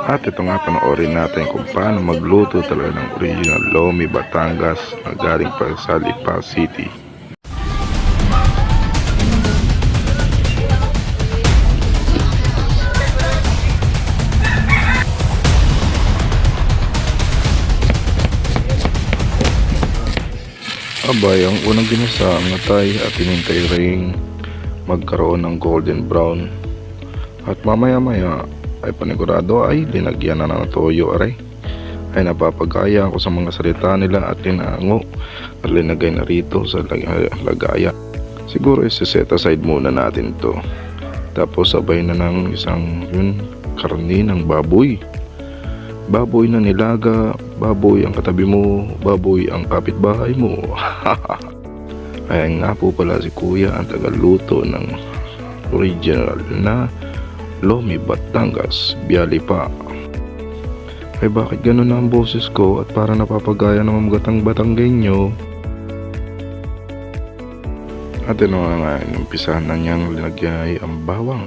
At ito nga, panoorin natin kung paano magluto talaga ng original Lomi Batangas na galing pa sa Lipa City. Abay, ang unang ginasa ang natay at hinintay ring magkaroon ng golden brown. At mamaya-maya ay panigurado ay linagyan na ng toyo aray. Ay napapagaya ako sa mga salita nila at linango at linagay na rito sa lagaya. Siguro isi-set aside muna natin ito. Tapos sabay na ng isang karni ng baboy. Baboy na nilaga, baboy ang katabi mo, baboy ang kapitbahay mo. Ayan nga po pala si Kuya ang tagaluto ng original na Lomi Batangas, Bialipa. Ay bakit ganun na ang boses ko at para napapagaya ng mga Batanggenyo? At ito nga, umpisahan na niyang linagay ang bawang.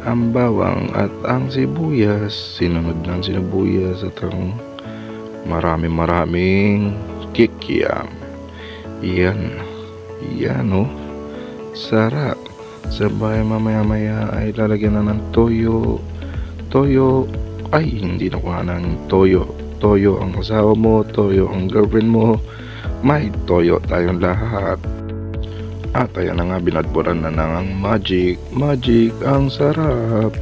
Ang bawang at ang sibuyas, sinunod ng sibuyas at ang maraming kikiam. Yan oh, sarap. Sabay mamaya ay lalagyan na ng toyo. Ay hindi na kuha ng toyo ang asawa mo, toyo ang girlfriend mo, may toyo tayong lahat. At ayan na nga, binadburan na ng magic ang sarap.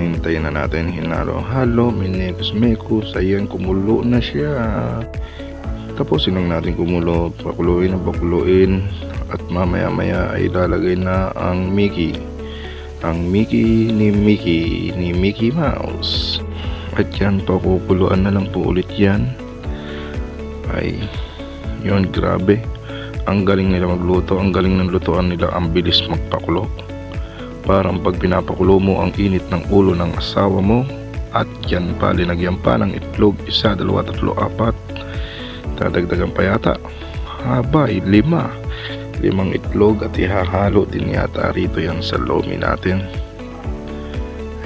Hintayin na natin hinalo-halo, minekus-mekus, ayan kumulo na siya. Tapos sinang natin kumulo, pakuluin at mamaya-maya ay lalagay na ang Mickey ni Mickey Mouse. At yan, pakukuluan na lang po ulit yan. Ay yun, grabe, ang galing nila magluto, ang galing ng lutuan nila, ang bilis magpakulo. Parang pag pinapakulo mo ang init ng ulo ng asawa mo. At yan pa, linagyan pa ng itlog, 1, 2, 3, 4. Dadagdagan pa yata, habay, 5 itlog at ihahalo din yata rito yan sa Lomi natin.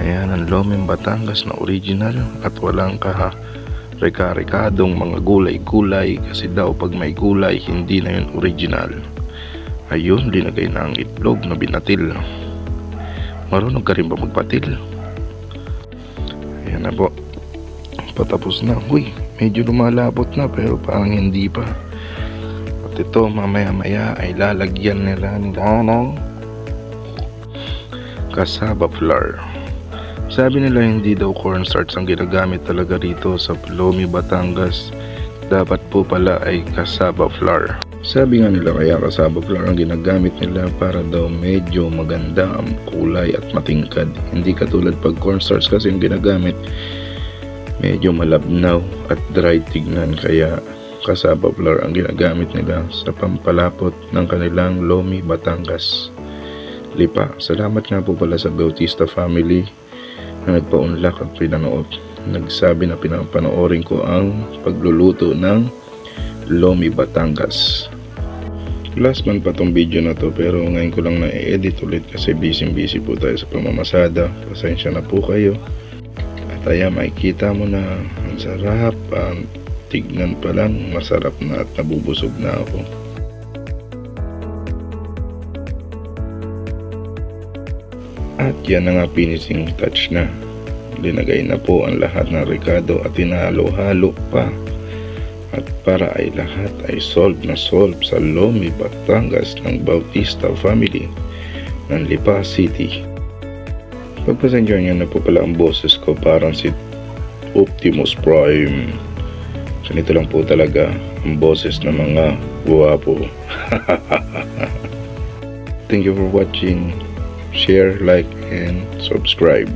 Ayan ang Lomi Batangas na original at walang reka-rekadong mga gulay-gulay, kasi daw pag may gulay hindi na yun original. Ayun, linagay na ang itlog na binatil. Marunong ka rin ba magpatil? Ayan na po, patapos na. Uy, medyo lumalapot na pero parang hindi pa. At ito mamaya-maya ay lalagyan nila ng cassava flour. Sabi nila hindi daw cornstarch ang ginagamit talaga rito sa Lomi Batangas. Dapat po pala ay cassava flour. Sabi nga nila kaya cassava flour ang ginagamit nila para daw medyo maganda ang kulay at matingkad. Hindi katulad pag cornstarch kasi yung ginagamit medyo malabnaw at dry tignan, kaya cassava flour ang ginagamit nila sa pampalapot ng kanilang Lomi Batangas, Lipa. Salamat nga po pala sa Bautista family na nagpaunlak at pinanood. Nagsabi na pinapanoorin ko ang pagluluto ng Lomi Batangas. Last month pa tong video na to, pero ngayon ko lang na-edit ulit kasi busy po tayo sa pamamasada. Pasensya na po kayo. At ayan, makikita mo na ang sarap, tignan pa lang masarap na at nabubusog na ako. At yan na nga, finishing touch na. Linagay na po ang lahat ng rekado at hinalo-halo pa. At para ay lahat ay solve sa Lomi Batangas ng Bautista family ng Lipa City. Pagpasensya nyo na po pala ang boses ko, parang si Optimus Prime. Ganito lang po talaga ang boses ng mga guwapo. Thank you for watching. Share, like, and subscribe.